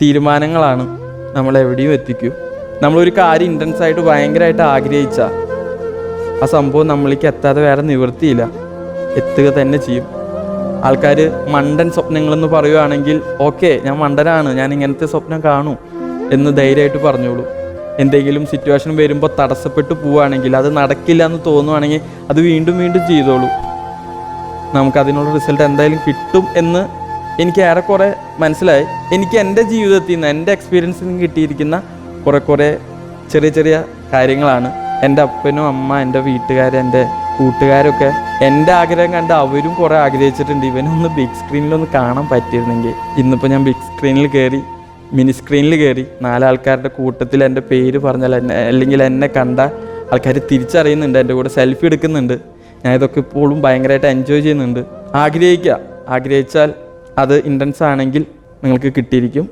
തീരുമാനങ്ങളാണ് നമ്മളെവിടെയും എത്തിക്കും. നമ്മളൊരു കാര്യം ഇൻറ്റൻസായിട്ട് ഭയങ്കരമായിട്ട് ആഗ്രഹിച്ചാൽ ആ സംഭവം നമ്മളിലേക്ക് എത്താതെ വേറെ നിവൃത്തിയില്ല, എത്തുക തന്നെ ചെയ്യും. ആൾക്കാർ മണ്ടൻ സ്വപ്നങ്ങളെന്ന് പറയുകയാണെങ്കിൽ ഓക്കെ, ഞാൻ മണ്ടനാണ്, ഞാൻ ഇങ്ങനത്തെ സ്വപ്നം കാണും എന്ന് ധൈര്യമായിട്ട് പറഞ്ഞോളൂ. എന്തെങ്കിലും സിറ്റുവേഷൻ വരുമ്പോൾ തടസ്സപ്പെട്ടു പോവുകയാണെങ്കിൽ, അത് നടക്കില്ല എന്ന് തോന്നുകയാണെങ്കിൽ അത് വീണ്ടും വീണ്ടും ചെയ്തോളൂ. നമുക്കതിനുള്ള റിസൾട്ട് എന്തായാലും കിട്ടും എന്ന് എനിക്ക് ഏറെക്കുറെ മനസ്സിലായി. എനിക്ക് എൻ്റെ ജീവിതത്തിൽ നിന്ന്, എൻ്റെ എക്സ്പീരിയൻസിൽ നിന്ന് കിട്ടിയിരിക്കുന്ന കുറേ ചെറിയ ചെറിയ കാര്യങ്ങളാണ്. എൻ്റെ അപ്പനും അമ്മ, എൻ്റെ വീട്ടുകാർ, എൻ്റെ കൂട്ടുകാരൊക്കെ എൻ്റെ ആഗ്രഹം കണ്ട് അവരും കുറേ ആഗ്രഹിച്ചിട്ടുണ്ട്, ഇവനൊന്ന് ബിഗ് സ്ക്രീനിലൊന്ന് കാണാൻ പറ്റിയിരുന്നെങ്കിൽ. ഇന്നിപ്പോൾ ഞാൻ ബിഗ് സ്ക്രീനിൽ കയറി, മിനി സ്ക്രീനിൽ കയറി 4 ആൾക്കാരുടെ കൂട്ടത്തിൽ എൻ്റെ പേര് പറഞ്ഞാൽ അല്ലെങ്കിൽ എന്നെ കണ്ട ആൾക്കാർ തിരിച്ചറിയുന്നുണ്ട്, എൻ്റെ കൂടെ സെൽഫി എടുക്കുന്നുണ്ട്. ഞാൻ ഇതൊക്കെ ഇപ്പോഴും ഭയങ്കരമായിട്ട് എൻജോയ് ചെയ്യുന്നുണ്ട്. ആഗ്രഹിച്ചാൽ അത് ഇൻറ്റൻസ് ആണെങ്കിൽ നിങ്ങൾക്ക് കിട്ടിയിരിക്കും.